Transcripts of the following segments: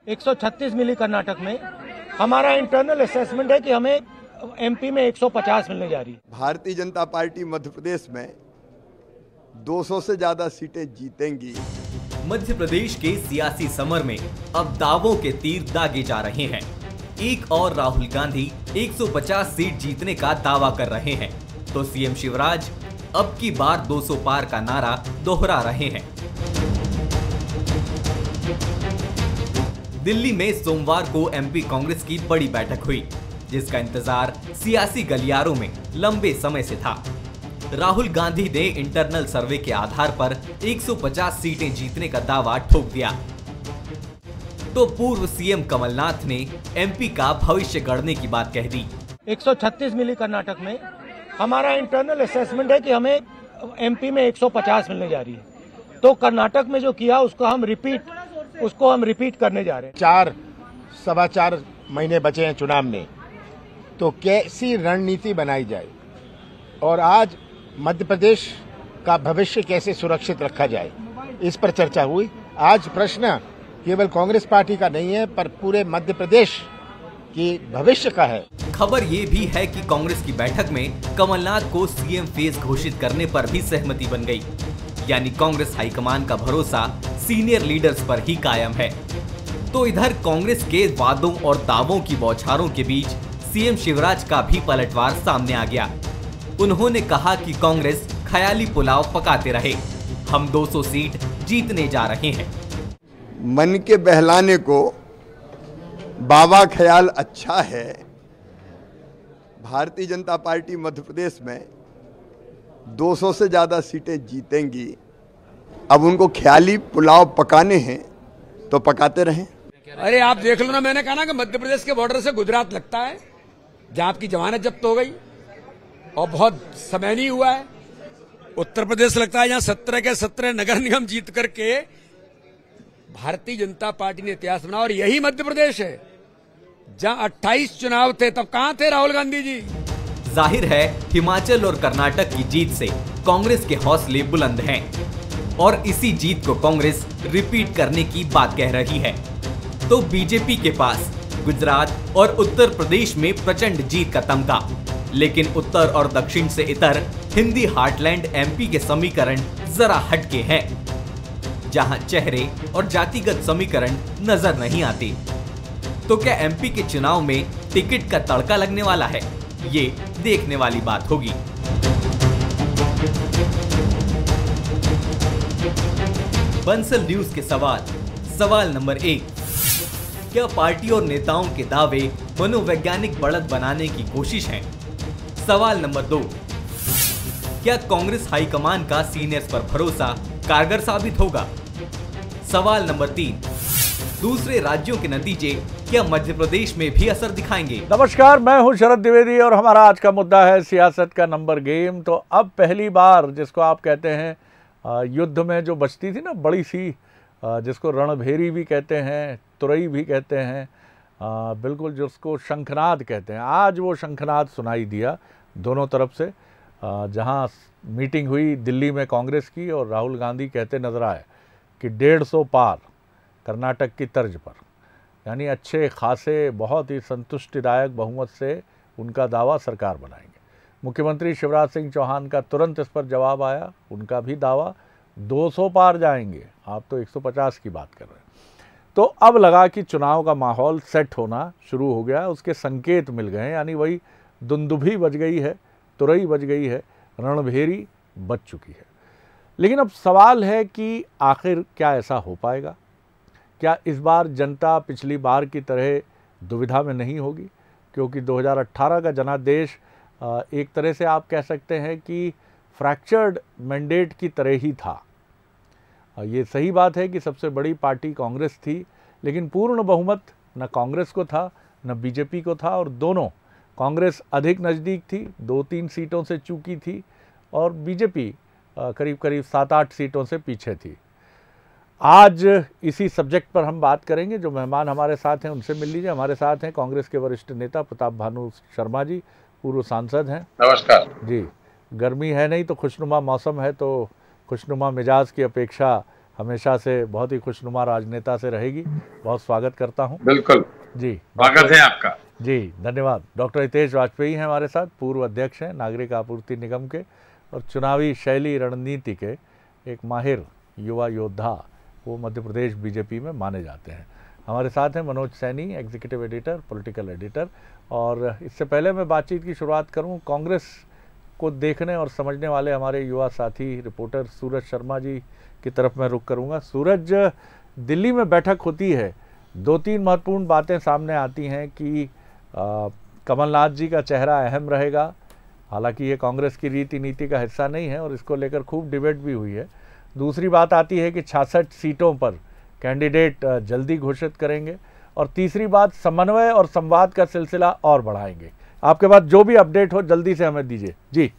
136 मिली कर्नाटक में। हमारा internal assessment है कि हमें एमपी में 150 मिलने जा रही है। भारतीय जनता पार्टी मध्य प्रदेश में 200 से ज्यादा सीटें जीतेंगी। मध्य प्रदेश के सियासी समर में अब दावों के तीर दागे जा रहे हैं। एक और राहुल गांधी 150 सीट जीतने का दावा कर रहे हैं, तो सीएम शिवराज अब की बार 200 पार का नारा दोहरा रहे हैं। दिल्ली में सोमवार को एमपी कांग्रेस की बड़ी बैठक हुई, जिसका इंतजार सियासी गलियारों में लंबे समय से था। राहुल गांधी ने इंटरनल सर्वे के आधार पर 150 सीटें जीतने का दावा ठोक दिया, तो पूर्व सीएम कमलनाथ ने एमपी का भविष्य गढ़ने की बात कह दी। 136 मिली कर्नाटक में। हमारा इंटरनल असेसमेंट है कि हमें एमपी में 150 मिलने जा रही है, तो कर्नाटक में जो किया उसको हम रिपीट करने जा रहे हैं। 4.25 महीने बचे हैं चुनाव में, तो कैसी रणनीति बनाई जाए और आज मध्य प्रदेश का भविष्य कैसे सुरक्षित रखा जाए, इस पर चर्चा हुई। आज प्रश्न केवल कांग्रेस पार्टी का नहीं है, पर पूरे मध्य प्रदेश की भविष्य का है। खबर ये भी है कि कांग्रेस की बैठक में कमलनाथ को सीएम फेस घोषित करने पर भी सहमति बन गई, यानी कांग्रेस हाईकमान का भरोसा सीनियर लीडर्स पर ही कायम है। तो इधर कांग्रेस के वादों और दावों की बौछारों के बीच सीएम शिवराज का भी पलटवार सामने आ गया। उन्होंने कहा कि कांग्रेस ख्याली पुलाव पकाते रहे, हम 200 सीट जीतने जा रहे हैं। मन के बहलाने को बाबा ख्याल अच्छा है। भारतीय जनता पार्टी मध्य प्रदेश में 200 से ज्यादा सीटें जीतेंगी। अब उनको ख्याली पुलाव पकाने हैं तो पकाते रहें। अरे आप देख लो ना, मैंने कहा ना कि मध्य प्रदेश के बॉर्डर से गुजरात लगता है, जहां आपकी जमानत जब्त हो गई और बहुत समय नहीं हुआ है। उत्तर प्रदेश लगता है, जहां 17 के 17 नगर निगम जीत करके भारतीय जनता पार्टी ने इतिहास बनाया। और यही मध्य प्रदेश है जहां 28 चुनाव थे, तब कहां थे राहुल गांधी जी? जाहिर है हिमाचल और कर्नाटक की जीत से कांग्रेस के हौसले बुलंद हैं और इसी जीत को कांग्रेस रिपीट करने की बात कह रही है। तो बीजेपी के पास गुजरात और उत्तर प्रदेश में प्रचंड जीत का तमगा, लेकिन उत्तर और दक्षिण से इतर हिंदी हार्टलैंड एमपी के समीकरण जरा हटके हैं, जहां चेहरे और जातिगत समीकरण नजर नहीं आते। तो क्या एमपी के चुनाव में टिकट का तड़का लगने वाला है? ये देखने वाली बात होगी। बंसल न्यूज के सवाल नंबर 1, क्या पार्टी और नेताओं के दावे मनोवैज्ञानिक बढ़त बनाने की कोशिश है? सवाल नंबर 2, क्या कांग्रेस हाईकमान का सीनियर्स पर भरोसा कारगर साबित होगा? सवाल नंबर 3, दूसरे राज्यों के नतीजे क्या मध्य प्रदेश में भी असर दिखाएंगे? नमस्कार, मैं हूं शरद द्विवेदी और हमारा आज का मुद्दा है सियासत का नंबर गेम। तो अब पहली बार जिसको आप कहते हैं युद्ध में जो बचती थी ना बड़ी सी, जिसको रणभेरी भी कहते हैं, तुरई भी कहते हैं, बिल्कुल जिसको शंखनाद कहते हैं, आज वो शंखनाद सुनाई दिया दोनों तरफ से। जहां मीटिंग हुई दिल्ली में कांग्रेस की और राहुल गांधी कहते नजर आए कि 150 पार कर्नाटक की तर्ज पर, यानी अच्छे खासे बहुत ही संतुष्टिदायक बहुमत से उनका दावा सरकार बनाएंगे। मुख्यमंत्री शिवराज सिंह चौहान का तुरंत इस पर जवाब आया, उनका भी दावा 200 पार जाएंगे, आप तो 150 की बात कर रहे हैं। तो अब लगा कि चुनाव का माहौल सेट होना शुरू हो गया, उसके संकेत मिल गए, यानी वही दुंदुभी बज गई है, तुरई बज गई है, रणभेरी बज चुकी है। लेकिन अब सवाल है कि आखिर क्या ऐसा हो पाएगा? क्या इस बार जनता पिछली बार की तरह दुविधा में नहीं होगी? क्योंकि 2018 का जनादेश एक तरह से आप कह सकते हैं कि फ्रैक्चर्ड मैंडेट की तरह ही था। ये सही बात है कि सबसे बड़ी पार्टी कांग्रेस थी, लेकिन पूर्ण बहुमत न कांग्रेस को था न बीजेपी को था, और दोनों, कांग्रेस अधिक नज़दीक थी, 2-3 सीटों से चूकी थी, और बीजेपी करीब करीब 7-8 सीटों से पीछे थी। आज इसी सब्जेक्ट पर हम बात करेंगे। जो मेहमान हमारे साथ हैं उनसे मिल लीजिए। हमारे साथ हैं कांग्रेस के वरिष्ठ नेता प्रताप भानु शर्मा जी, पूर्व सांसद हैं। नमस्कार जी। गर्मी है नहीं तो खुशनुमा मौसम है, तो खुशनुमा मिजाज की अपेक्षा हमेशा से बहुत ही खुशनुमा राजनेता से रहेगी। बहुत स्वागत करता हूँ। बिल्कुल जी, स्वागत है आपका। जी धन्यवाद। डॉक्टर हितेश वाजपेयी हैं हमारे साथ, पूर्व अध्यक्ष हैं नागरिक आपूर्ति निगम के और चुनावी शैली रणनीति के एक माहिर युवा योद्धा, वो मध्य प्रदेश बीजेपी में माने जाते हैं। हमारे साथ हैं Manoj Saini, executive editor, political editor. और इससे पहले मैं बातचीत की शुरुआत करूं, कांग्रेस को देखने और समझने वाले हमारे युवा साथी रिपोर्टर सूरज शर्मा जी की तरफ मैं रुख करूंगा। सूरज, दिल्ली में बैठक होती है, 2-3 महत्वपूर्ण बातें सामने आती हैं कि कमलनाथ जी का चेहरा अहम रहेगा। हालांकि ये कांग्रेस की रीति नीति का हिस्सा नहीं है और इसको लेकर खूब डिबेट भी हुई है। दूसरी बात आती है कि 66 सीटों पर कैंडिडेट जल्दी घोषित करेंगे। और तीसरी बात, समन्वय और संवाद का सिलसिला और बढ़ाएंगे। आपके पास जो भी अपडेट हो जल्दी से हमें दीजिए। जी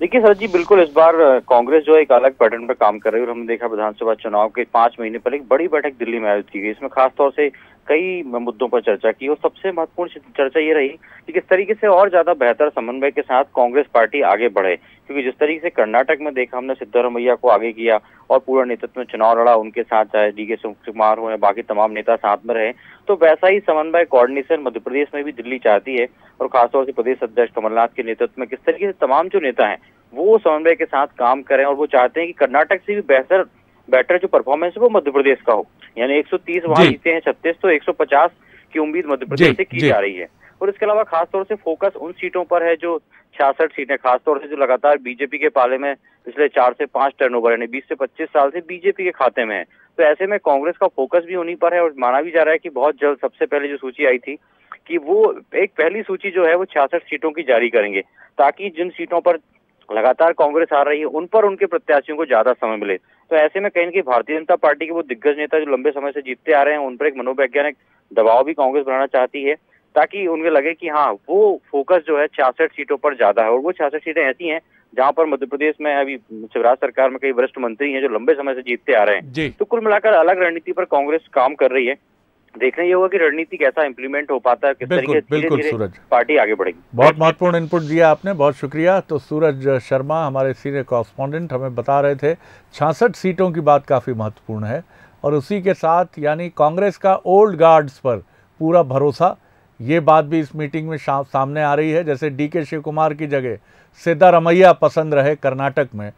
देखिए सर जी, बिल्कुल इस बार कांग्रेस जो है एक अलग पैटर्न पर काम कर रही है और हमने देखा विधानसभा चुनाव के 5 महीने पहले एक बड़ी बैठक दिल्ली में आयोजित की गई। इसमें खासतौर से कई मुद्दों पर चर्चा की और सबसे महत्वपूर्ण चर्चा ये रही कि किस तरीके से और ज्यादा बेहतर समन्वय के साथ कांग्रेस पार्टी आगे बढ़े। क्योंकि जिस तरीके से कर्नाटक में देखा हमने सिद्धरामैया को आगे किया और पूरा नेतृत्व में चुनाव लड़ा, उनके साथ चाहे डी के शिवकुमार हो या बाकी तमाम नेता साथ में रहे, तो वैसा ही समन्वय कोऑर्डिनेशन मध्य प्रदेश में भी दिल्ली चाहती है। और खासतौर से प्रदेश अध्यक्ष कमलनाथ के नेतृत्व में किस तरीके से तमाम जो नेता हैं वो समन्वय के साथ काम करें और वो चाहते हैं कि कर्नाटक से भी बेटर जो परफॉर्मेंस है वो मध्य प्रदेश का हो। यानी 130 वहां जीते हैं, 36 तो 150 की उम्मीद मध्य प्रदेश से की जा रही है। और इसके अलावा खासतौर से फोकस उन सीटों पर है जो 66 सीटें, खासतौर से जो लगातार बीजेपी के पाले में पिछले 4 से 5 टर्नओवर यानी 20 से 25 साल से बीजेपी के खाते में है। तो ऐसे में कांग्रेस का फोकस भी उन्हीं पर है और माना भी जा रहा है कि बहुत जल्द सबसे पहले जो सूची आई थी कि वो एक पहली सूची जो है वो 66 सीटों की जारी करेंगे, ताकि जिन सीटों पर लगातार कांग्रेस आ रही है उन पर उनके प्रत्याशियों को ज्यादा समय मिले। तो ऐसे में कहीं ना कहीं भारतीय जनता पार्टी के वो दिग्गज नेता जो लंबे समय से जीतते आ रहे हैं उन पर एक मनोवैज्ञानिक दबाव भी कांग्रेस बनाना चाहती है, ताकि उन्हें लगे कि हाँ वो फोकस जो है 66 सीटों पर ज्यादा है। और वो 66 सीटें ऐसी हैं जहां पर मध्य प्रदेश में अभी शिवराज सरकार में कई वरिष्ठ मंत्री हैं जो लंबे समय से जीतते आ रहे हैं। तो कुल मिलाकर अलग रणनीति पर कांग्रेस काम कर रही है। देखना ये होगा कि रणनीति कैसा इंप्लीमेंट हो पाता है, किस तरीके से धीरे-धीरे पार्टी आगे बढ़ेगी। बहुत महत्वपूर्ण इनपुट दिया आपने, बहुत शुक्रिया। तो सूरज शर्मा हमारे सीनियर कॉरेस्पॉन्डेंट हमें बता रहे थे 66 सीटों की बात काफ़ी महत्वपूर्ण है और उसी के साथ यानी कांग्रेस का ओल्ड गार्ड्स पर पूरा भरोसा, ये बात भी इस मीटिंग में सामने आ रही है। जैसे डी के शिवकुमार की जगह सिद्धरामैया पसंद रहे कर्नाटक में,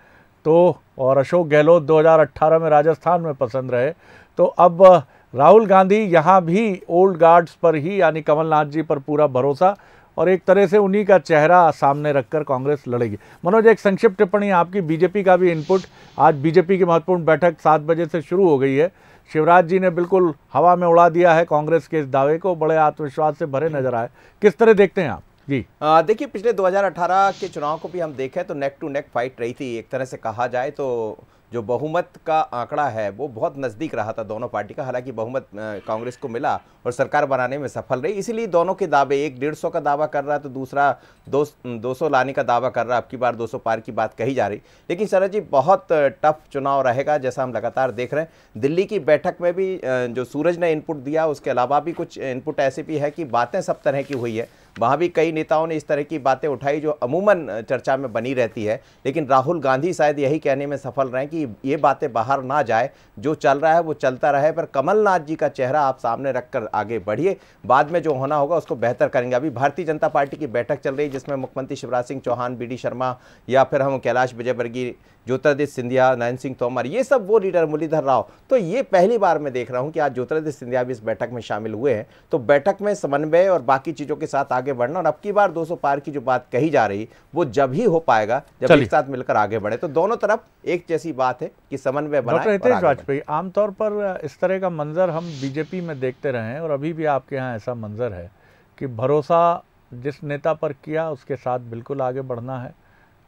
तो और अशोक गहलोत 2018 में राजस्थान में पसंद रहे, तो अब राहुल गांधी यहाँ भी ओल्ड गार्ड्स पर ही यानी कमलनाथ जी पर पूरा भरोसा और एक तरह से उन्हीं का चेहरा सामने रखकर कांग्रेस लड़ेगी। मनोज, एक संक्षिप्त टिप्पणी आपकी, बीजेपी का भी इनपुट। आज बीजेपी की महत्वपूर्ण बैठक 7 बजे से शुरू हो गई है। शिवराज जी ने बिल्कुल हवा में उड़ा दिया है कांग्रेस के इस दावे को, बड़े आत्मविश्वास से भरे नजर आए। किस तरह देखते हैं आप? जी देखिए, पिछले 2018 के चुनाव को भी हम देखें तो नेक टू नेक फाइट रही थी। एक तरह से कहा जाए तो जो बहुमत का आंकड़ा है वो बहुत नज़दीक रहा था दोनों पार्टी का। हालांकि बहुमत कांग्रेस को मिला और सरकार बनाने में सफल रही, इसीलिए दोनों के दावे, एक 150 का दावा कर रहा है तो दूसरा 200 लाने का दावा कर रहा है। अब की बार 200 पार की बात कही जा रही। लेकिन शरद जी, बहुत टफ चुनाव रहेगा जैसा हम लगातार देख रहे हैं। दिल्ली की बैठक में भी जो सूरज ने इनपुट दिया, उसके अलावा भी कुछ इनपुट ऐसे भी है कि बातें सब तरह की हुई है। वहाँ भी कई नेताओं ने इस तरह की बातें उठाई जो अमूमन चर्चा में बनी रहती है। लेकिन राहुल गांधी शायद यही कहने में सफल रहे कि ये बातें बाहर ना जाए, जो चल रहा है वो चलता रहे, पर कमलनाथ जी का चेहरा आप सामने रखकर आगे बढ़िए। बाद में जो होना होगा उसको बेहतर करेंगे। अभी भारतीय जनता पार्टी की बैठक चल रही है जिसमें मुख्यमंत्री शिवराज सिंह चौहान, बी डी शर्मा या फिर हम कैलाश विजयवर्गीय, ज्योतिरादित्य सिंधिया, नरेंद्र सिंह तोमर, ये सब वो लीडर, मुरलीधर राव। तो ये पहली बार मैं देख रहा हूँ कि आज ज्योतिरादित्य सिंधिया भी इस बैठक में शामिल हुए हैं। तो बैठक में समन्वय और बाकी चीज़ों के साथ आगे बढ़ना, और अब की बार 200 पार की जो बात कही जा रही वो जब ही हो पाएगा जब एक साथ मिलकर आगे बढ़े। तो दोनों तरफ एक जैसी बात है कि समन्वय बनाए। डॉक्टर हितेश वाजपेयी, आमतौर पर इस तरह का मंजर हम बीजेपी में देखते रहे हैं और अभी भी आपके यहाँ ऐसा मंजर है कि भरोसा जिस नेता पर किया उसके साथ बिल्कुल आगे बढ़ना है।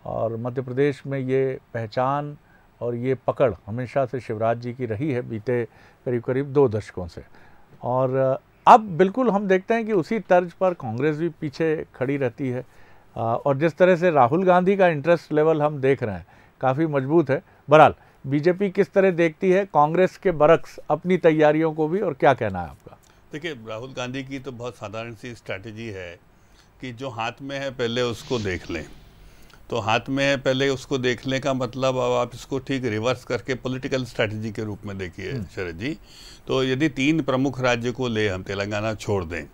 और मध्य प्रदेश में ये पहचान और ये पकड़ हमेशा से शिवराज जी की रही है बीते करीब करीब 2 दशकों से। और अब बिल्कुल हम देखते हैं कि उसी तर्ज पर कांग्रेस भी पीछे खड़ी रहती है। और जिस तरह से राहुल गांधी का इंटरेस्ट लेवल हम देख रहे हैं काफ़ी मजबूत है। बहरहाल बीजेपी किस तरह देखती है कांग्रेस के बरक्स अपनी तैयारियों को भी, और क्या कहना है आपका? देखिए, राहुल गांधी की तो बहुत साधारण सी स्ट्रैटेजी है कि जो हाथ में है पहले उसको देख लें। तो हाथ में है, पहले उसको देखने का मतलब अब आप इसको ठीक रिवर्स करके पॉलिटिकल स्ट्रैटेजी के रूप में देखिए शरद जी। तो यदि 3 प्रमुख राज्य को ले, हम तेलंगाना छोड़ दें,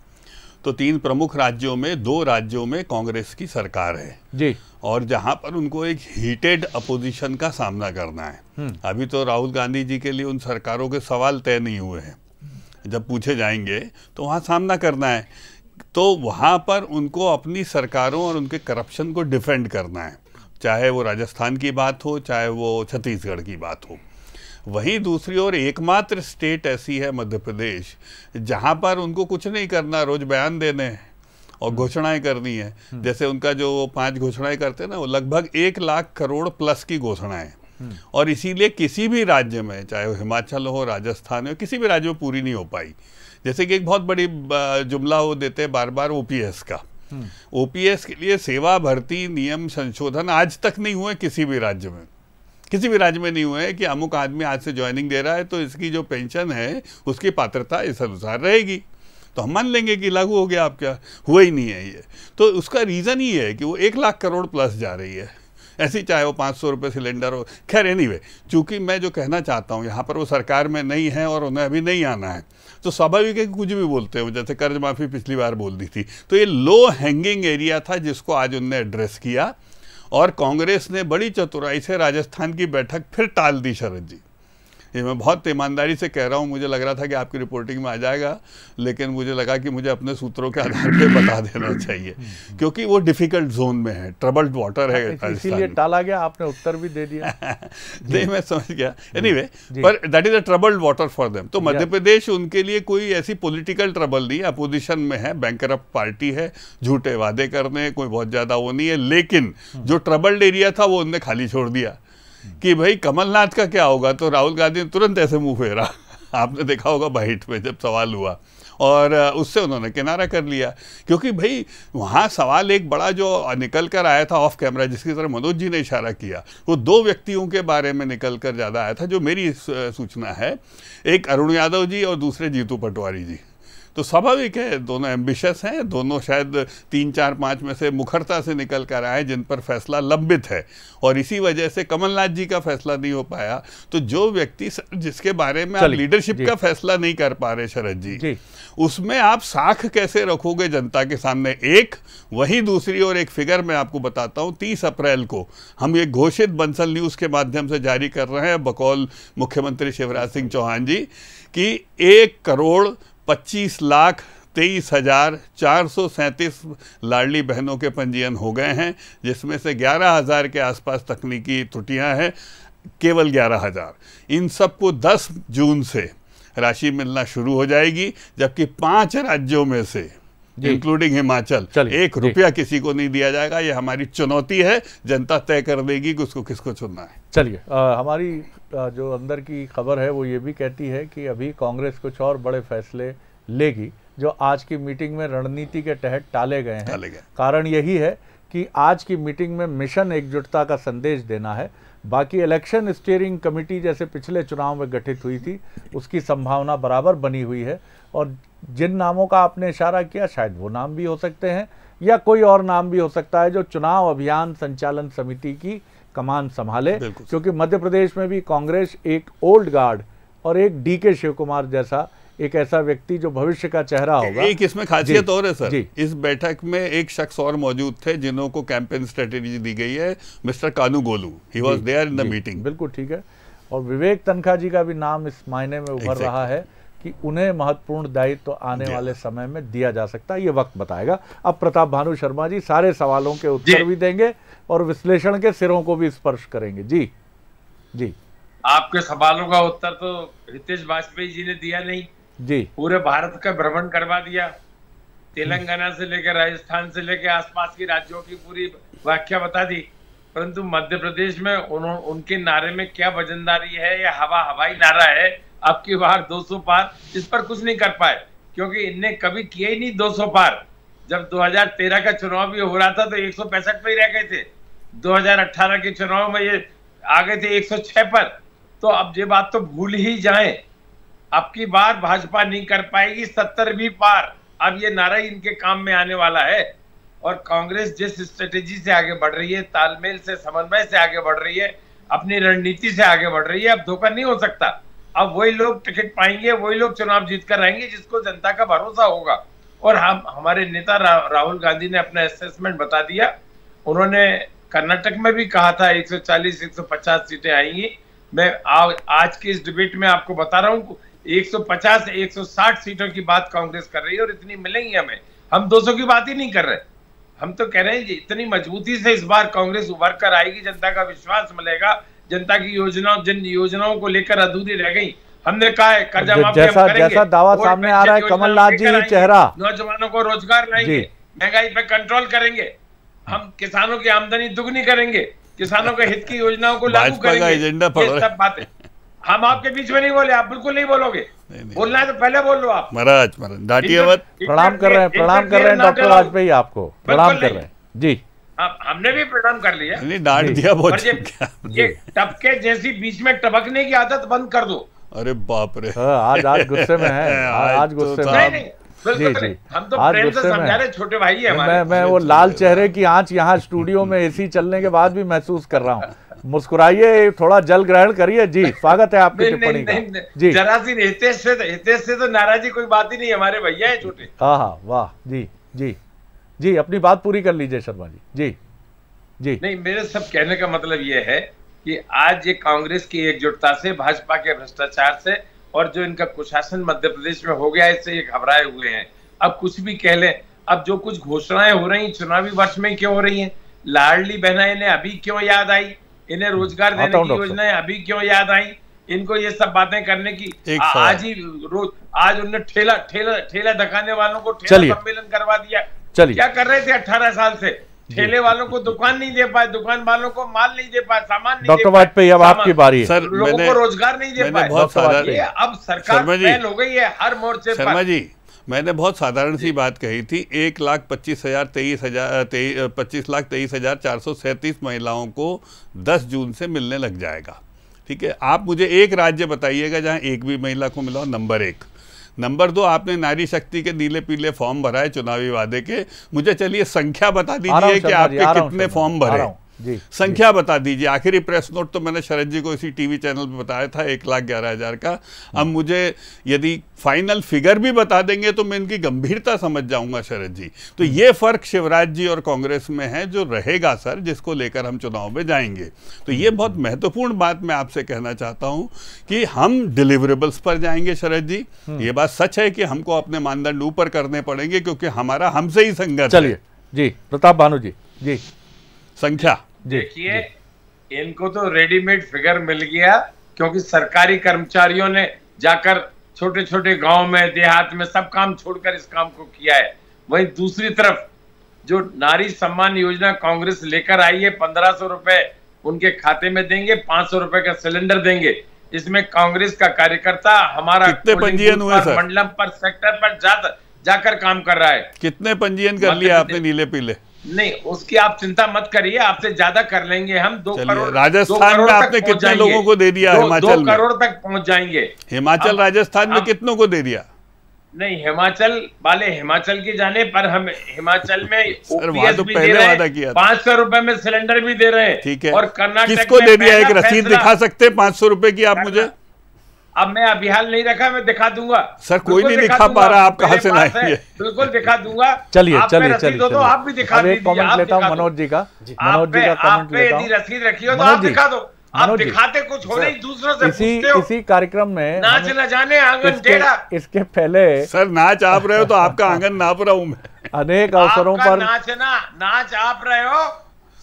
तो 3 प्रमुख राज्यों में 2 राज्यों में कांग्रेस की सरकार है जी, और जहां पर उनको एक हीटेड अपोजिशन का सामना करना है। अभी तो राहुल गांधी जी के लिए उन सरकारों के सवाल तय नहीं हुए हैं, जब पूछे जाएंगे तो वहां सामना करना है। तो वहां पर उनको अपनी सरकारों और उनके करप्शन को डिफेंड करना है, चाहे वो राजस्थान की बात हो, चाहे वो छत्तीसगढ़ की बात हो। वहीं दूसरी ओर एकमात्र स्टेट ऐसी है मध्य प्रदेश, जहां पर उनको कुछ नहीं करना, रोज बयान देने हैं और घोषणाएं करनी है। जैसे उनका जो 5 घोषणाएं करते हैं ना, वो लगभग 1 लाख करोड़ प्लस की घोषणाएं, और इसीलिए किसी भी राज्य में, चाहे वो हिमाचल हो, राजस्थान हो, किसी भी राज्य में पूरी नहीं हो पाई। जैसे कि एक बहुत बड़ी जुमला वो देते हैं बार बार ओपीएस का। ओपीएस के लिए सेवा भर्ती नियम संशोधन आज तक नहीं हुए किसी भी राज्य में, किसी भी राज्य में नहीं हुए हैं कि अमुक आदमी आज से ज्वाइनिंग दे रहा है तो इसकी जो पेंशन है उसकी पात्रता इस अनुसार रहेगी, तो हम मान लेंगे कि लागू हो गया। आप क्या हुआ ही नहीं है ये। तो उसका रीज़न ही है कि वो 1 लाख करोड़ प्लस जा रही है, ऐसी चाहे वो 500 रुपये सिलेंडर हो। खैर एनीवे, चूंकि मैं जो कहना चाहता हूँ, यहाँ पर वो सरकार में नहीं है और उन्हें अभी नहीं आना है, तो स्वाभाविक है कि कुछ भी बोलते हैं। जैसे कर्ज माफ़ी पिछली बार बोल दी थी, तो ये लो हैंगिंग एरिया था जिसको आज उनने एड्रेस किया, और कांग्रेस ने बड़ी चतुराई से राजस्थान की बैठक फिर टाल दी शरद जी। ये मैं बहुत ईमानदारी से कह रहा हूँ, मुझे लग रहा था कि आपकी रिपोर्टिंग में आ जाएगा, लेकिन मुझे लगा कि मुझे अपने सूत्रों के आधार पे बता देना चाहिए, क्योंकि वो डिफिकल्ट जोन में है, ट्रबल्ड वाटर है, इसीलिए टाला गया। आपने उत्तर भी दे दिया। नहीं, मैं समझ गया। एनीवे, पर that is a troubled water for them. तो मध्य प्रदेश उनके लिए कोई ऐसी पॉलिटिकल ट्रबल नहीं है, अपोजिशन में है, बैंकरप्ट पार्टी है, झूठे वादे करने कोई बहुत ज्यादा वो नहीं है, लेकिन जो ट्रबल्ड एरिया था वो उनने खाली छोड़ दिया कि भाई कमलनाथ का क्या होगा। तो राहुल गांधी ने तुरंत ऐसे मुंह फेरा, आपने देखा होगा बाइट में जब सवाल हुआ, और उससे उन्होंने किनारा कर लिया, क्योंकि भाई वहाँ सवाल एक बड़ा जो निकल कर आया था ऑफ कैमरा, जिसकी तरह मनोज जी ने इशारा किया, वो 2 व्यक्तियों के बारे में निकल कर ज़्यादा आया था, जो मेरी सूचना है, एक अरुण यादव जी और दूसरे जीतू पटवारी जी। तो स्वाभाविक है, दोनों एम्बिशियस हैं, दोनों शायद 3, 4, 5 में से मुखरता से निकल कर आए जिन पर फैसला लंबित है, और इसी वजह से कमलनाथ जी का फैसला नहीं हो पाया। तो जो व्यक्ति जिसके बारे में आप लीडरशिप का फैसला नहीं कर पा रहे शरद जी, उसमें आप साख कैसे रखोगे जनता के सामने? एक वही, दूसरी और एक फिगर मैं आपको बताता हूँ, 30 अप्रैल को हम ये घोषित बंसल न्यूज़ के माध्यम से जारी कर रहे हैं बकौल मुख्यमंत्री शिवराज सिंह चौहान जी कि 1,25,23,437 लाडली बहनों के पंजीयन हो गए हैं, जिसमें से 11,000 के आसपास तकनीकी त्रुटियां हैं, केवल 11,000। इन सबको 10 जून से राशि मिलना शुरू हो जाएगी, जबकि 5 राज्यों में से इंक्लूडिंग हिमाचल 1 रुपया किसी को नहीं दिया जाएगा। ये हमारी चुनौती है, जनता तय कर देगी कि उसको किसको चुनना है। चलिए, हमारी जो अंदर की खबर है वो ये भी कहती है कि अभी कांग्रेस कुछ और बड़े फैसले लेगी, जो आज की मीटिंग में रणनीति के तहत टाले गए हैं। कारण यही है कि आज की मीटिंग में मिशन एकजुटता का संदेश देना है। बाकी इलेक्शन स्टीयरिंग कमेटी जैसे पिछले चुनाव में गठित हुई थी, उसकी संभावना बराबर बनी हुई है, और जिन नामों का आपने इशारा किया शायद वो नाम भी हो सकते हैं, या कोई और नाम भी हो सकता है जो चुनाव अभियान संचालन समिति की कमान संभाले, क्योंकि मध्य प्रदेश में भी कांग्रेस एक ओल्ड गार्ड और एक डीके शिव कुमार जैसा एक ऐसा व्यक्ति जो भविष्य का चेहरा होगा। एक इसमें खासियत और है सर, इस बैठक में एक शख्स और मौजूद थे जिन्हों को कैंपेन स्ट्रेटेजी दी गई है, mister Kanu Golu, he was there in the meeting. बिल्कुल ठीक है, और विवेक तनखा जी का भी नाम इस मायने में उभर रहा है कि उन्हें महत्वपूर्ण दायित्व तो आने वाले समय में दिया जा सकता है, ये वक्त बताएगा। अब प्रताप भानु शर्मा जी सारे सवालों के उत्तर भी देंगे और विश्लेषण के सिरों को भी स्पर्श करेंगे। जी जी, आपके सवालों का उत्तर तो हितेश वाजपेयी जी ने दिया नहीं जी, पूरे भारत का भ्रमण करवा दिया, तेलंगाना से लेकर राजस्थान से लेकर आसपास के राज्यों की पूरी व्याख्या बता दी, परंतु मध्य प्रदेश में उनके नारे में क्या वजनदारी है या हवाई नारा है, अब की बार 200 पार, इस पर कुछ नहीं कर पाए, क्योंकि इनने कभी किया ही नहीं 200 पार। जब 2013 का चुनाव भी हो रहा था तो 165 पे ही रह गए थे, 2018 के चुनाव में ये आ गए थे 106 पर। तो अब ये बात तो भूल ही जाएं, अब की बार भाजपा नहीं कर पाएगी 70 भी पार। अब ये नारा ही इनके काम में आने वाला है। और कांग्रेस जिस स्ट्रेटेजी से आगे बढ़ रही है, तालमेल से, समन्वय से आगे बढ़ रही है, अपनी रणनीति से आगे बढ़ रही है, अब धोखा नहीं हो सकता। अब वही लोग टिकट पाएंगे, वही लोग चुनाव जीत कर आएंगे जिसको जनता का भरोसा होगा। और हमारे नेता राहुल गांधी ने अपना असेसमेंट बता दिया। उन्होंने कर्नाटक में भी कहा था 140-150 सीटें आएंगी। मैं आज की इस डिबेट में आपको बता रहा हूँ 150-160 सीटों की बात कांग्रेस कर रही है और इतनी मिलेंगी हमें। हम 200 की बात ही नहीं कर रहे, हम तो कह रहे हैं इतनी मजबूती से इस बार कांग्रेस उभर कर आएगी, जनता का विश्वास मिलेगा, जनता की योजनाओं, जिन योजनाओं को लेकर अधूरी रह गई, हमने कहा है कर्जा माफी हम करेंगे, जैसा दावा सामने आ रहा है कमलनाथ जी चेहरा, नौजवानों को रोजगार लाएंगे, महंगाई पे कंट्रोल करेंगे, हम किसानों की आमदनी दुगनी करेंगे, किसानों के हित की योजनाओं को लागू करेंगे। ये सब बातें हम आपके बीच में नहीं बोले, आप बिल्कुल नहीं बोलोगे। बोलना है तो पहले बोल लो आप। महाराज डांटिए मत। प्रणाम कर रहे हैं डॉक्टर वाजपेयी, आपको प्रणाम कर रहे हैं जी। हमने भी प्रणाम कर लिया, डांट दिया बहुत। ये टपके जैसी बीच में टपकने की आदत बंद कर दो। अरे बाप रे, आज गुस्से में है, आज गुस्से में। नहीं, जी, हम तो प्रेम से समझा रहे, छोटे भाई है हमारे। मैं वो लाल चेहरे की आंच यहाँ स्टूडियो में एसी चलने के बाद भी महसूस कर रहा हूँ। मुस्कुराइए, थोड़ा जल ग्रहण करिए जी। स्वागत है आपकी टिप्पणी का जी। जरा सी हितेश से तो नाराजी कोई बात ही नहीं, हमारे भैया है छोटे। हाँ, वाह जी जी जी, अपनी बात पूरी कर लीजिए शर्मा जी। जी जी, नहीं, मेरे सब कहने का मतलब ये है कि आज ये कांग्रेस की एकजुटता से, भाजपा के भ्रष्टाचार से और जो इनका कुशासन मध्य प्रदेश में हो गया, इससे ये घबराए हुए हैं। अब कुछ भी कह लें, अब जो कुछ घोषणाएं हो रही चुनावी वर्ष में क्यों हो रही हैं, लाडली बहना इन्हें अभी क्यों याद आई, इन्हें रोजगार देने की योजनाएं अभी क्यों याद आई, इनको ये सब बातें करने की आज ही रोज, आज उन्होंने ठेला धकाने वालों को ठेला सम्मेलन करवा दिया। क्या कर रहे थे 18 साल से? ठेले वालों को दुकान नहीं दे पाए, दुकान वालों को माल नहीं दे पाए, सामान नहीं दे पाए। डॉक्टर वाजपेयी अब आपकी बारी है। सर, लोगों को रोजगार नहीं दे पाए। अब सरकार फेल हो गई है हर मोर्चे पर। शर्मा जी, मैंने बहुत साधारण सी बात कही थी, 1,25,23,437 महिलाओं को 10 जून से मिलने लग जाएगा। ठीक है, आप मुझे एक राज्य बताइएगा जहां एक भी महिला को मिला हो, नंबर 1। नंबर 2, आपने नारी शक्ति के नीले पीले फॉर्म भरा है चुनावी वादे के, मुझे चलिए संख्या बता दीजिए कि आपके कितने फॉर्म भरे, संख्या बता दीजिए। आखिरी प्रेस नोट तो मैंने शरद जी को इसी टीवी चैनल पे बताया था 1,11,000 का। अब मुझे यदि फाइनल फिगर भी बता देंगे तो मैं इनकी गंभीरता समझ जाऊंगा शरद जी। तो ये फर्क शिवराज जी और कांग्रेस में है जो रहेगा सर, जिसको लेकर हम चुनाव में जाएंगे। तो ये बहुत महत्वपूर्ण बात मैं आपसे कहना चाहता हूं कि हम डिलीवरेबल्स पर जाएंगे शरद जी। ये बात सच है कि हमको अपने मानदंड ऊपर करने पड़ेंगे क्योंकि हमारा हमसे ही संघर्ष। चलिए जी, प्रताप भानु जी। जी, संख्या देखिए, इनको तो रेडीमेड फिगर मिल गया क्योंकि सरकारी कर्मचारियों ने जाकर छोटे छोटे गांव में, देहात में सब काम छोड़कर इस काम को किया है। वहीं दूसरी तरफ जो नारी सम्मान योजना कांग्रेस लेकर आई है, 1500 रुपए उनके खाते में देंगे, 500 रुपए का सिलेंडर देंगे। इसमें कांग्रेस का कार्यकर्ता हमारा कितने पंजीयन हुए सर? मंडलम पर, सेक्टर पर जाकर काम कर रहा है। कितने पंजीयन कर लिया आपने नीले पीले? नहीं, उसकी आप चिंता मत करिए, आपसे ज्यादा कर लेंगे हम। 2 करोड़ राजस्थान में आपने कितने लोगों को दे दिया? हिमाचल 2 करोड़ तक पहुंच जाएंगे। हिमाचल राजस्थान में कितनों को दे दिया? नहीं, हिमाचल वाले हिमाचल की जाने पर हम हिमाचल में OPS तो भी पहले दे वादा किया, 500 रुपए में सिलेंडर भी दे रहे हैं। ठीक है, और कर्नाटक किसको दे दिया? एक रसीद दिखा सकते हैं 500 रुपए की आप मुझे? अब मैं अभी हाल नहीं रखा, मैं दिखा दूंगा सर। कोई नहीं दिखा पा रहा, आप कहां से लाएंगे? बिल्कुल दिखा दूंगा। चलिए चलिए तो आप भी दिखा दीजिए। कमेंट लेता हूं मनोज जी का। मनोज जी का कमेंट लेता हूं। यदि रसीद रखी हो तो आप दिखा दो। आप दिखाते कुछ हो नहीं, दूसरों से पूछते हो। इसी कार्यक्रम में नाच न जाने आंगन टेढ़ा। इसके पहले सर नाच आप रहे हो तो आपका आंगन नाप रहा हूं मैं। अनेक अवसरों पर नाच आप रहे हो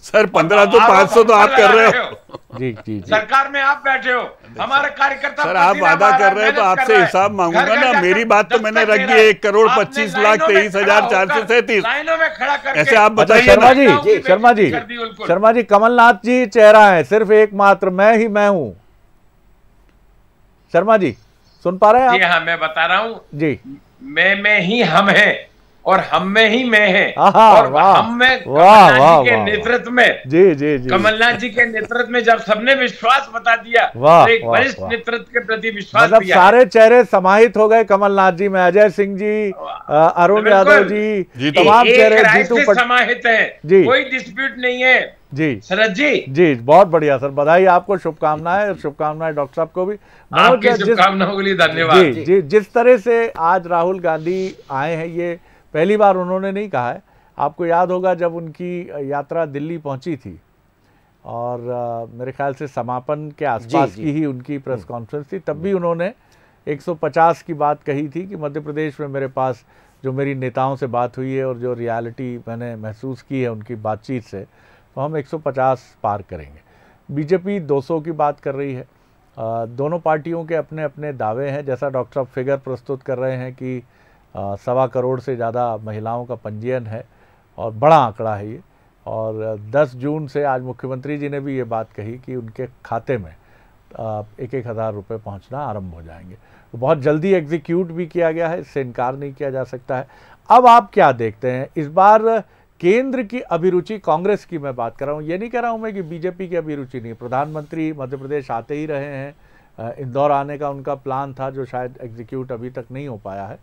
सर। 15 तो 500 तो आप कर रहे हो। जी जी, सरकार में आप बैठे हो, हमारे कार्यकर्ता सर आप वादा कर रहे हो तो आपसे हिसाब मांगूंगा ना। मेरी बात तो मैंने रख दी है 1,25,23,437। लाइनों में खड़ा करके ऐसे आप बताइए। शर्मा जी, कमलनाथ जी चेहरा है, सिर्फ एकमात्र मैं हूं। शर्मा जी सुन पा रहे हैं आप? जी हाँ, मैं बता रहा हूं जी। मैं ही हम हैं और हम में ही मैं है, आहा, और वाह, हम में वाह, कमलनाथ वाह, जी के वाह, नेतृत्व में, जी जी जी, कमलनाथ जी के नेतृत्व में जब सबने विश्वास बता दिया, वाह, तो एक वाह, वरिष्ठ वाह। नेतृत्व के प्रति विश्वास मतलब दिया सारे चेहरे समाहित हो गए कमलनाथ जी में, अजय सिंह जी, अरुण बिल्कुल। यादव जी, जीतू। तमाम एक चेहरे, राय जीतू से समाहित है, जी। कोई डिस्प्यूट नहीं है जी शरद जी। जी, बहुत बढ़िया सर, बधाई आपको, शुभकामनाएं, शुभकामनाएं डॉक्टर साहब को भी। मनोज, आपकी शुभकामनाओं के लिए धन्यवाद। जी जी, जिस तरह से आज राहुल गांधी आए हैं, ये पहली बार उन्होंने नहीं कहा है। आपको याद होगा जब उनकी यात्रा दिल्ली पहुंची थी और मेरे ख्याल से समापन के आसपास की ही उनकी प्रेस कॉन्फ्रेंस थी, तब भी उन्होंने 150 की बात कही थी कि मध्य प्रदेश में मेरे पास जो मेरी नेताओं से बात हुई है और जो रियलिटी मैंने महसूस की है उनकी बातचीत से, तो हम 150 पार करेंगे। बीजेपी 200 की बात कर रही है। दोनों पार्टियों के अपने अपने दावे हैं, जैसा डॉक्टर साहब फिगर प्रस्तुत कर रहे हैं कि 1.25 करोड़ से ज़्यादा महिलाओं का पंजीयन है और बड़ा आंकड़ा है ये। और 10 जून से आज मुख्यमंत्री जी ने भी ये बात कही कि उनके खाते में 1-1 हज़ार रुपये पहुँचना आरंभ हो जाएंगे। तो बहुत जल्दी एग्जीक्यूट भी किया गया है, इससे इनकार नहीं किया जा सकता है। अब आप क्या देखते हैं इस बार केंद्र की अभिरुचि, कांग्रेस की मैं बात कर रहा हूँ, ये नहीं कह रहा हूँ मैं कि बीजेपी की अभिरुचि नहीं। प्रधानमंत्री मध्य प्रदेश आते ही रहे हैं, इंदौर आने का उनका प्लान था जो शायद एग्जीक्यूट अभी तक नहीं हो पाया है।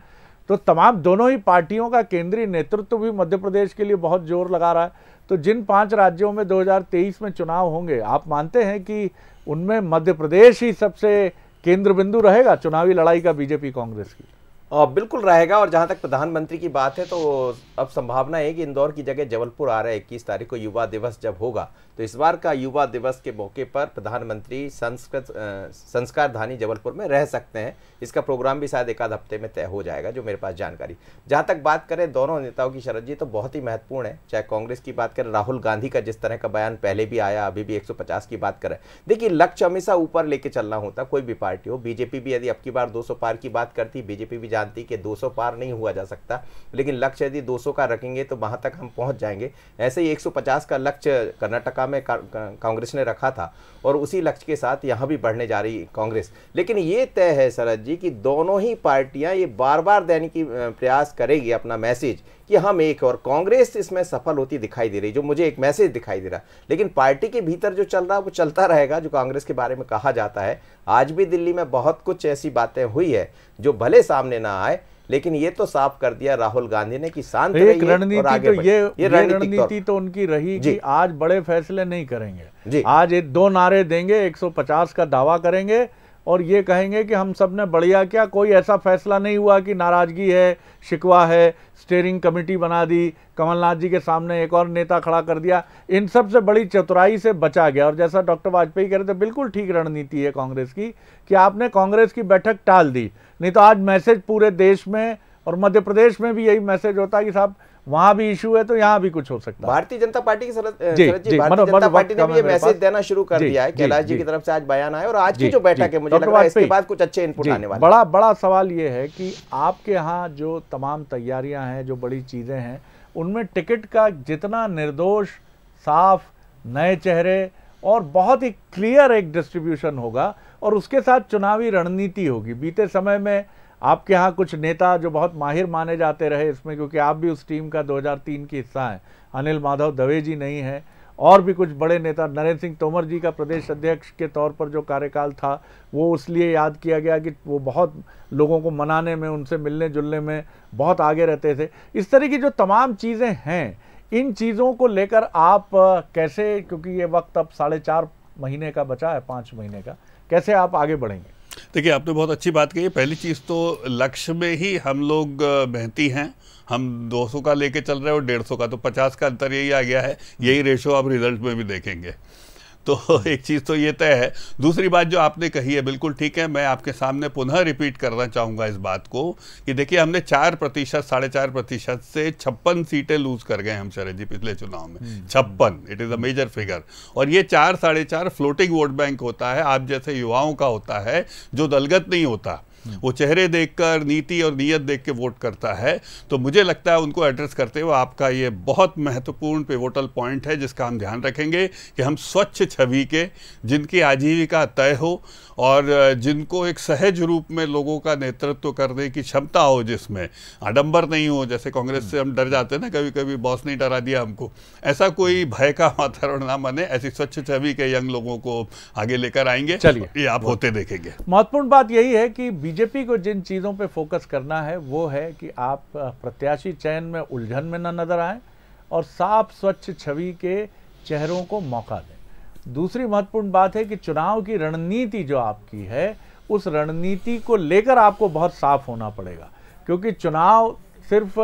तो तमाम दोनों ही पार्टियों का केंद्रीय नेतृत्व भी मध्य प्रदेश के लिए बहुत जोर लगा रहा है। तो जिन 5 राज्यों में 2023 में चुनाव होंगे, आप मानते हैं कि उनमें मध्य प्रदेश ही सबसे केंद्र बिंदु रहेगा चुनावी लड़ाई का बीजेपी कांग्रेस की? बिल्कुल रहेगा। और जहां तक प्रधानमंत्री की बात है, तो अब संभावना है कि इंदौर की जगह जबलपुर आ रहा है 21 तारीख को युवा दिवस जब होगा, तो इस बार का युवा दिवस के मौके पर प्रधानमंत्री संस्कार धानी जबलपुर में रह सकते हैं। इसका प्रोग्राम भी शायद 1 हफ्ते में तय हो जाएगा, जो मेरे पास जानकारी। जहां तक बात करें दोनों नेताओं की शरद जी, तो बहुत ही महत्वपूर्ण है। चाहे कांग्रेस की बात करें, राहुल गांधी का जिस तरह का बयान पहले भी आया, अभी भी 150 की बात करें। देखिए, लक्ष्य हमेशा ऊपर लेके चलना होता, कोई भी पार्टी हो। बीजेपी भी यदि अब की बार 200 पार की बात करती, बीजेपी भी जानती कि 200 पार नहीं हुआ जा सकता, लेकिन लक्ष्य यदि 200 का रखेंगे तो वहां तक हम पहुंच जाएंगे। ऐसे ही 150 का लक्ष्य कर्नाटका में कांग्रेस ने रखा था और उसी लक्ष्य के साथ यहां भी बढ़ने जा रही कांग्रेस। लेकिन ये तय है शरद जी कि दोनों ही पार्टियां ये बार बार देने की प्रयास करेगी अपना मैसेज कि हम एक, और कांग्रेस इसमें सफल होती दिखाई दे रही, जो मुझे एक मैसेज दिखाई दे रहा। लेकिन पार्टी के भीतर जो चल रहा है वो चलता रहेगा, जो कांग्रेस के बारे में कहा जाता है। आज भी दिल्ली में बहुत कुछ ऐसी बातें हुई है जो भले सामने ना आए, लेकिन ये तो साफ कर दिया राहुल गांधी ने कि शांत रहिए और आगे बढ़िए। ये रणनीति तो उनकी रही कि आज बड़े फैसले नहीं करेंगे, आज ये 2 नारे देंगे, 150 का दावा करेंगे और ये कहेंगे कि हम सब ने बढ़िया किया, कोई ऐसा फैसला नहीं हुआ कि नाराजगी है, शिकवा है, स्टीयरिंग कमेटी बना दी, कमलनाथ जी के सामने एक और नेता खड़ा कर दिया। इन सब से बड़ी चतुराई से बचा गया। और जैसा डॉक्टर वाजपेयी कह रहे थे, बिल्कुल ठीक रणनीति है कांग्रेस की कि आपने कांग्रेस की बैठक टाल दी, नहीं तो आज मैसेज पूरे देश में और मध्य प्रदेश में भी यही मैसेज होता है कि साहब वहां भी इशू है तो यहाँ भी कुछ हो सकता है। भारतीय जनता पार्टी की भारतीय जनता पार्टी ने भी ये मैसेज देना शुरू कर दिया है। कैलाश जी की तरफ से आज बयान आया और आज की जो बैठक है, मुझे लग रहा है इसके बाद कुछ अच्छे इनपुट आने वाले। बड़ा सवाल ये है कि आपके यहाँ जो तमाम तैयारियां हैं, जो बड़ी चीजें हैं, उनमें टिकट का जितना निर्दोष, साफ, नए चेहरे और बहुत ही क्लियर एक डिस्ट्रीब्यूशन होगा और उसके साथ चुनावी रणनीति होगी। बीते समय में आपके यहाँ कुछ नेता जो बहुत माहिर माने जाते रहे इसमें, क्योंकि आप भी उस टीम का 2003 की हिस्सा हैं, अनिल माधव दवे जी नहीं है और भी कुछ बड़े नेता, नरेंद्र सिंह तोमर जी का प्रदेश अध्यक्ष के तौर पर जो कार्यकाल था वो इसलिए याद किया गया कि वो बहुत लोगों को मनाने में, उनसे मिलने जुलने में बहुत आगे रहते थे। इस तरह की जो तमाम चीज़ें हैं, इन चीज़ों को लेकर आप कैसे, क्योंकि ये वक्त अब 4.5 महीने का बचा है, 5 महीने का, कैसे आप आगे बढ़ेंगे? देखिए, आपने बहुत अच्छी बात कही है। पहली चीज़ तो लक्ष्य में ही हम लोग बहती हैं। हम 200 का लेके चल रहे हैं और 150 का, तो 50 का अंतर यही आ गया है। यही रेशो आप रिजल्ट में भी देखेंगे। तो एक चीज़ तो ये तय है। दूसरी बात जो आपने कही है बिल्कुल ठीक है। मैं आपके सामने पुनः रिपीट करना चाहूँगा इस बात को कि देखिए, हमने 4%, 4.5% से 56 सीटें लूज कर गए हम शरद जी पिछले चुनाव में। 56, it is a major figure. और ये 4, 4.5 फ्लोटिंग वोट बैंक होता है, आप जैसे युवाओं का होता है, जो दलगत नहीं होता। वो चेहरे देखकर, नीति और नीयत देख के वोट करता है। तो मुझे लगता है उनको एड्रेस करते हुए आपका ये बहुत महत्वपूर्ण पिवोटल पॉइंट है, जिसका हम ध्यान रखेंगे कि हम स्वच्छ छवि के, जिनकी आजीविका तय हो और जिनको एक सहज रूप में लोगों का नेतृत्व करने की क्षमता हो, जिसमें आडंबर नहीं हो। जैसे कांग्रेस से हम डर जाते हैं ना, कभी कभी बॉस नहीं डरा दिया हमको, ऐसा कोई भय का वातावरण ना बने। ऐसी स्वच्छ छवि के यंग लोगों को आगे लेकर आएंगे। चलिए, ये आप होते देखेंगे। महत्वपूर्ण बात यही है कि बीजेपी को जिन चीज़ों पे फोकस करना है वो है कि आप प्रत्याशी चयन में उलझन में न नजर आए और साफ स्वच्छ छवि के चेहरों को मौका दें। दूसरी महत्वपूर्ण बात है कि चुनाव की रणनीति जो आपकी है, उस रणनीति को लेकर आपको बहुत साफ होना पड़ेगा, क्योंकि चुनाव सिर्फ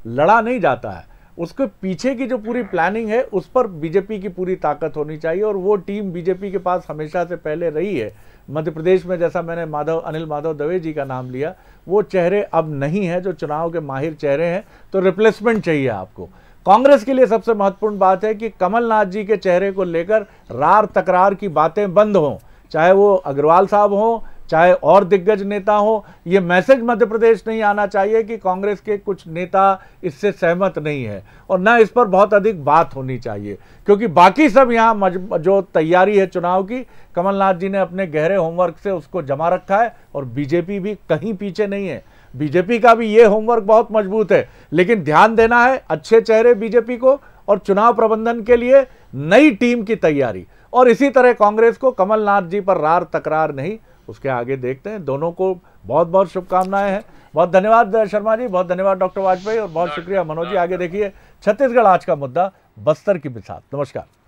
लड़ा नहीं जाता है, उसके पीछे की जो पूरी प्लानिंग है उस पर बीजेपी की पूरी ताकत होनी चाहिए। और वो टीम बीजेपी के पास हमेशा से पहले रही है। मध्य प्रदेश में जैसा मैंने अनिल माधव दवे जी का नाम लिया, वो चेहरे अब नहीं है जो चुनाव के माहिर चेहरे हैं, तो रिप्लेसमेंट चाहिए आपको। कांग्रेस के लिए सबसे महत्वपूर्ण बात है कि कमलनाथ जी के चेहरे को लेकर रार तकरार की बातें बंद हों, चाहे वो अग्रवाल साहब हों, चाहे और दिग्गज नेता हो। ये मैसेज मध्य प्रदेश नहीं आना चाहिए कि कांग्रेस के कुछ नेता इससे सहमत नहीं है, और ना इस पर बहुत अधिक बात होनी चाहिए, क्योंकि बाकी सब यहाँ जो तैयारी है चुनाव की, कमलनाथ जी ने अपने गहरे होमवर्क से उसको जमा रखा है और बीजेपी भी कहीं पीछे नहीं है। बीजेपी का भी ये होमवर्क बहुत मजबूत है, लेकिन ध्यान देना है अच्छे चेहरे बीजेपी को और चुनाव प्रबंधन के लिए नई टीम की तैयारी। और इसी तरह कांग्रेस को कमलनाथ जी पर रार तकरार नहीं, उसके आगे देखते हैं। दोनों को बहुत बहुत शुभकामनाएं हैं। बहुत धन्यवाद शर्मा जी, बहुत धन्यवाद डॉक्टर वाजपेयी, और बहुत शुक्रिया मनोज जी। आगे देखिए छत्तीसगढ़ आज का मुद्दा, बस्तर की मिसाल। नमस्कार।